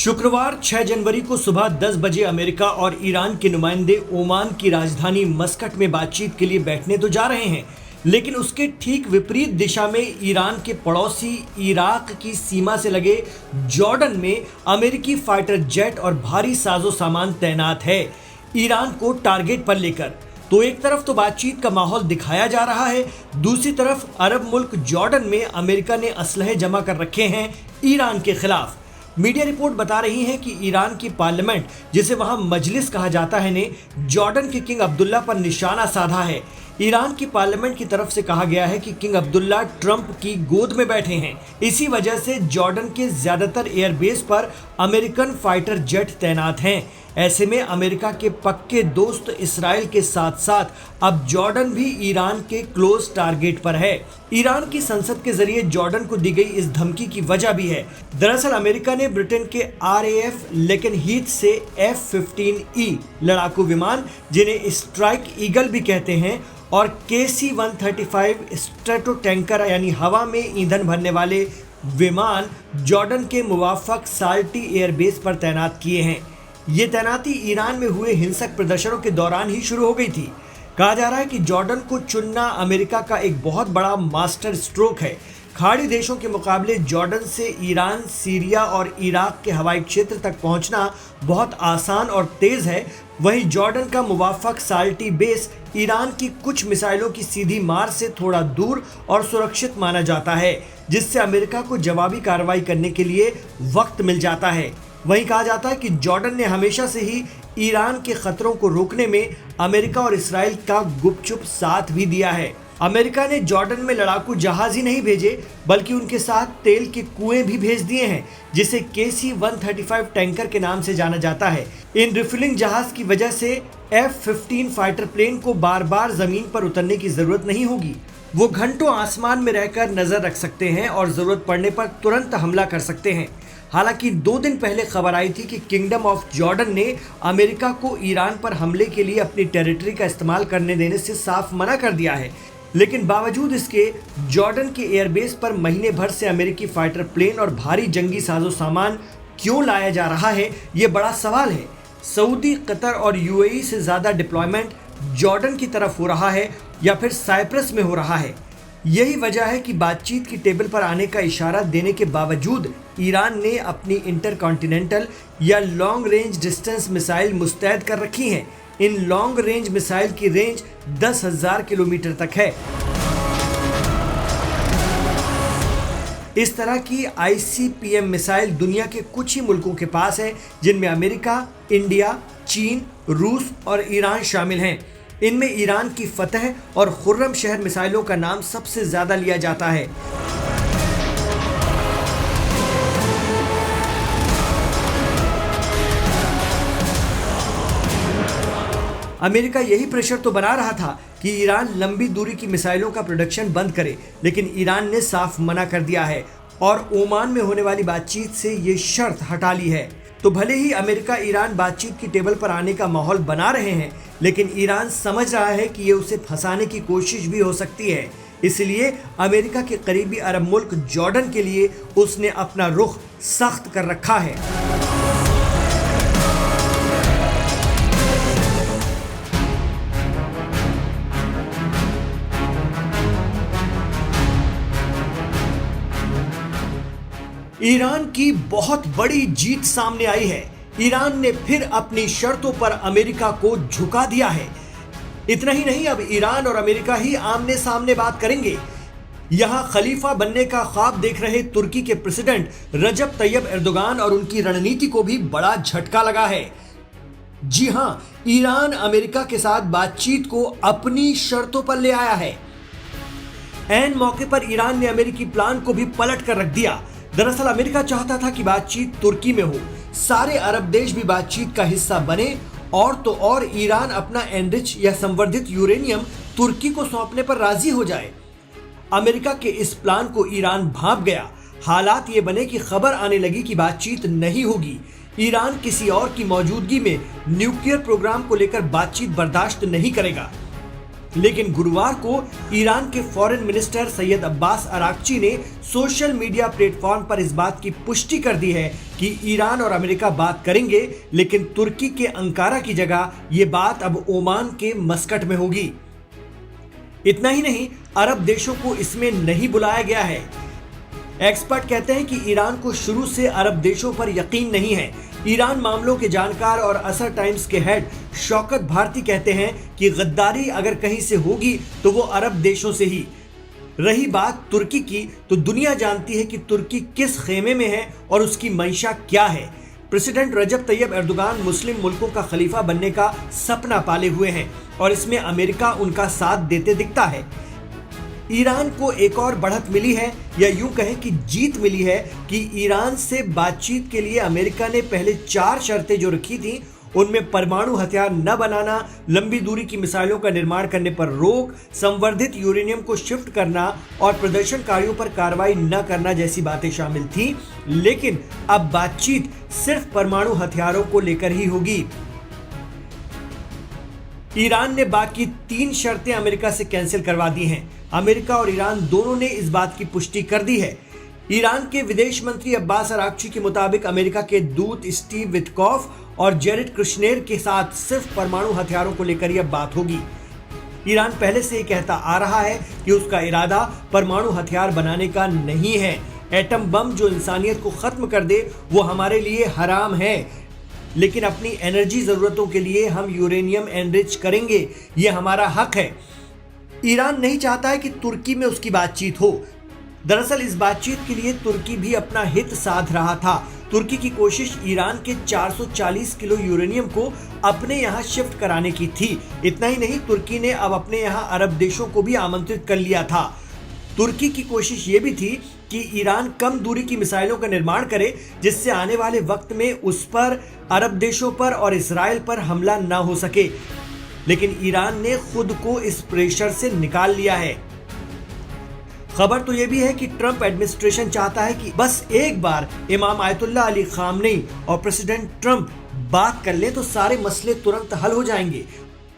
शुक्रवार 6 जनवरी को सुबह 10 बजे अमेरिका और ईरान के नुमाइंदे ओमान की राजधानी मस्कट में बातचीत के लिए बैठने तो जा रहे हैं, लेकिन उसके ठीक विपरीत दिशा में ईरान के पड़ोसी इराक की सीमा से लगे जॉर्डन में अमेरिकी फाइटर जेट और भारी साजो सामान तैनात है ईरान को टारगेट पर लेकर। तो एक तरफ तो बातचीत का माहौल दिखाया जा रहा है, दूसरी तरफ अरब मुल्क जॉर्डन में अमेरिका ने असलहे जमा कर रखे हैं ईरान के खिलाफ। मीडिया रिपोर्ट बता रही है कि ईरान की पार्लियामेंट, जिसे वहां मजलिस कहा जाता है, ने जॉर्डन के किंग अब्दुल्ला पर निशाना साधा है। ईरान की पार्लियामेंट की तरफ से कहा गया है कि किंग अब्दुल्ला ट्रंप की गोद में बैठे हैं, इसी वजह से जॉर्डन के ज्यादातर एयरबेस पर अमेरिकन फाइटर जेट तैनात हैं। ऐसे में अमेरिका के पक्के दोस्त इसराइल के साथ साथ अब जॉर्डन भी ईरान के क्लोज टारगेट पर है। ईरान की संसद के जरिए जॉर्डन को दी गई इस धमकी की वजह भी है। दरअसल अमेरिका ने ब्रिटेन के RAF लेकेनहीथ से F-15E लड़ाकू विमान, जिन्हें स्ट्राइक ईगल भी कहते हैं, और KC-135 स्ट्रेटो टैंकर यानी हवा में ईंधन भरने वाले विमान जॉर्डन के मुवाफक साल्टी एयरबेस पर तैनात किए हैं। ये तैनाती ईरान में हुए हिंसक प्रदर्शनों के दौरान ही शुरू हो गई थी। कहा जा रहा है कि जॉर्डन को चुनना अमेरिका का एक बहुत बड़ा मास्टर स्ट्रोक है। खाड़ी देशों के मुकाबले जॉर्डन से ईरान, सीरिया और इराक के हवाई क्षेत्र तक पहुंचना बहुत आसान और तेज है। वहीं जॉर्डन का मुवाफक साल्टी बेस ईरान की कुछ मिसाइलों की सीधी मार से थोड़ा दूर और सुरक्षित माना जाता है, जिससे अमेरिका को जवाबी कार्रवाई करने के लिए वक्त मिल जाता है। वहीं कहा जाता है कि जॉर्डन ने हमेशा से ही ईरान के खतरों को रोकने में अमेरिका और इसराइल का गुपचुप साथ भी दिया है। अमेरिका ने जॉर्डन में लड़ाकू जहाज ही नहीं भेजे, बल्कि उनके साथ तेल के कुएं भी भेज दिए हैं, जिसे KC-135 टैंकर के नाम से जाना जाता है। इन रिफिलिंग जहाज की वजह से F-15 फाइटर प्लेन को बार बार जमीन पर उतरने की जरूरत नहीं होगी। वो घंटों आसमान में रहकर नजर रख सकते हैं और जरूरत पड़ने पर तुरंत हमला कर सकते हैं। हालांकि 2 दिन पहले खबर आई थी कि किंगडम ऑफ जॉर्डन ने अमेरिका को ईरान पर हमले के लिए अपनी टेरिटरी का इस्तेमाल करने देने से साफ मना कर दिया है, लेकिन बावजूद इसके जॉर्डन के एयरबेस पर महीने भर से अमेरिकी फाइटर प्लेन और भारी जंगी साजो सामान क्यों लाया जा रहा है, ये बड़ा सवाल है। सऊदी, कतर और UAE से ज़्यादा डिप्लॉयमेंट जॉर्डन की तरफ हो रहा है या फिर साइप्रस में हो रहा है। यही वजह है कि बातचीत की टेबल पर आने का इशारा देने के बावजूद ईरान ने अपनी इंटरकॉन्टिनेंटल या लॉन्ग रेंज डिस्टेंस मिसाइल मुस्तैद कर रखी हैं। इन लॉन्ग रेंज मिसाइल की रेंज 10,000 किलोमीटर तक है। इस तरह की ICBM मिसाइल दुनिया के कुछ ही मुल्कों के पास है, जिनमें अमेरिका, इंडिया, चीन, रूस और ईरान शामिल हैं। इनमें ईरान की फतह और खुर्रम शहर मिसाइलों का नाम सबसे ज्यादा लिया जाता है। अमेरिका यही प्रेशर तो बना रहा था कि ईरान लंबी दूरी की मिसाइलों का प्रोडक्शन बंद करे, लेकिन ईरान ने साफ मना कर दिया है और ओमान में होने वाली बातचीत से ये शर्त हटा ली है। तो भले ही अमेरिका ईरान बातचीत की टेबल पर आने का माहौल बना रहे हैं, लेकिन ईरान समझ रहा है कि ये उसे फंसाने की कोशिश भी हो सकती है। इसलिए अमेरिका के करीबी अरब मुल्क जॉर्डन के लिए उसने अपना रुख सख्त कर रखा है। ईरान की बहुत बड़ी जीत सामने आई है। ईरान ने फिर अपनी शर्तों पर अमेरिका को झुका दिया है। इतना ही नहीं, अब ईरान और अमेरिका ही आमने सामने बात करेंगे। यहां खलीफा बनने का ख्वाब देख रहे तुर्की के प्रेसिडेंट रजब तैयब एर्दोगान और उनकी रणनीति को भी बड़ा झटका लगा है। जी हां, ईरान अमेरिका के साथ बातचीत को अपनी शर्तों पर ले आया है। ऐन मौके पर ईरान ने अमेरिकी प्लान को भी पलट कर रख दिया। दरअसल अमेरिका चाहता था कि बातचीत तुर्की में हो, सारे अरब देश भी बातचीत का हिस्सा बने, और तो और ईरान अपना एनरिच या संवर्धित यूरेनियम तुर्की को सौंपने पर राजी हो जाए। अमेरिका के इस प्लान को ईरान भांप गया। हालात ये बने कि खबर आने लगी कि बातचीत नहीं होगी। ईरान किसी और की मौजूदगी में न्यूक्लियर प्रोग्राम को लेकर बातचीत बर्दाश्त नहीं करेगा। लेकिन गुरुवार को ईरान के foreign minister Syed Abbas Araghchi ने सोशल मीडिया प्लेटफॉर्म पर इस बात की पुष्टि कर दी है कि ईरान और अमेरिका बात करेंगे, लेकिन तुर्की के अंकारा की जगह ये बात अब ओमान के मस्कट में होगी। इतना ही नहीं, अरब देशों को इसमें नहीं बुलाया गया है। एक्सपर्ट कहते हैं कि ईरान को शुरू से अरब देशों पर यकीन नहीं है। ईरान मामलों के जानकार और असर टाइम्स के हेड शौकत भारती कहते हैं कि गद्दारी अगर कहीं से होगी तो वो अरब देशों से ही। रही बात तुर्की की, तो दुनिया जानती है कि तुर्की किस खेमे में है और उसकी मंशा क्या है। प्रेसिडेंट रजब तैयब एर्दोगान मुस्लिम मुल्कों का खलीफा बनने का सपना पाले हुए हैं और इसमें अमेरिका उनका साथ देते दिखता है। ईरान को एक और बढ़त मिली है, या यूं कहें कि जीत मिली है कि ईरान से बातचीत के लिए अमेरिका ने पहले 4 शर्तें जो रखी थी, उनमें परमाणु हथियार न बनाना, लंबी दूरी की मिसाइलों का निर्माण करने पर रोक, संवर्धित यूरेनियम को शिफ्ट करना और प्रदर्शनकारियों पर कार्रवाई न करना जैसी बातें शामिल थी। लेकिन अब बातचीत सिर्फ परमाणु हथियारों को लेकर ही होगी। ईरान ने बाकी 3 शर्तें अमेरिका से कैंसिल करवा दी हैं। अमेरिका और ईरान दोनों ने इस बात की पुष्टि कर दी है। ईरान के विदेश मंत्री अब्बास अराक्ची के मुताबिक अमेरिका के दूत स्टीव विटकॉफ और जेरेड कुशनेर के साथ सिर्फ परमाणु हथियारों को लेकर यह बात होगी। ईरान पहले से ही कहता आ रहा है कि उसका इरादा परमाणु हथियार बनाने का नहीं है। एटम बम जो इंसानियत को खत्म कर दे वो हमारे लिए हराम है, लेकिन अपनी एनर्जी जरूरतों के लिए हम यूरेनियम एनरिच करेंगे, ये हमारा हक है। ईरान नहीं चाहता है कि तुर्की में उसकी बातचीत हो। दरअसल इस बातचीत के लिए तुर्की भी अपना हित साध रहा था। तुर्की की कोशिश ईरान के 440 किलो यूरेनियम को अपने यहाँ शिफ्ट कराने की थी। इतना ही नहीं, तुर्की ने अब अपने यहाँ अरब देशों को भी आमंत्रित कर लिया था। तुर्की की कोशिश ये भी थी कि ईरान कम दूरी की मिसाइलों का निर्माण करे, जिससे आने वाले वक्त में उस पर, अरब देशों पर और इजराइल पर हमला ना हो सके। लेकिन ईरान ने खुद को इस प्रेशर से निकाल लिया है। खबर तो यह भी है कि ट्रंप एडमिनिस्ट्रेशन चाहता है कि बस एक बार इमाम आयतुल्लाह अली खामनेई और प्रेसिडेंट ट्रंप बात कर ले तो सारे मसले तुरंत हल हो जाएंगे।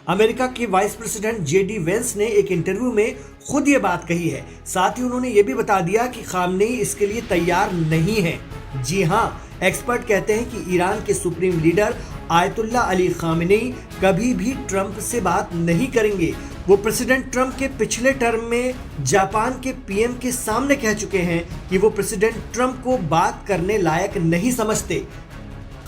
अमेरिका के वाइस प्रेसिडेंट जेडी वेंस ने एक इंटरव्यू में खुद ये बात कही है। साथ ही उन्होंने ये भी बता दिया कि खामनेई इसके लिए तैयार नहीं है। जी हाँ, एक्सपर्ट कहते हैं कि ईरान के supreme leader Ayatollah Ali Khamenei कभी भी ट्रंप से बात नहीं करेंगे। वो प्रेसिडेंट ट्रंप के पिछले टर्म में जापान के पीएम के सामने कह चुके हैं कि वो प्रेसिडेंट ट्रंप को बात करने लायक नहीं समझते।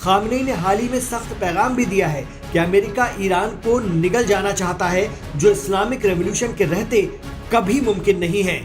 खामनेई ने हाल ही में सख्त पैगाम भी दिया है कि अमेरिका ईरान को निगल जाना चाहता है, जो इस्लामिक रेवोल्यूशन के रहते कभी मुमकिन नहीं है।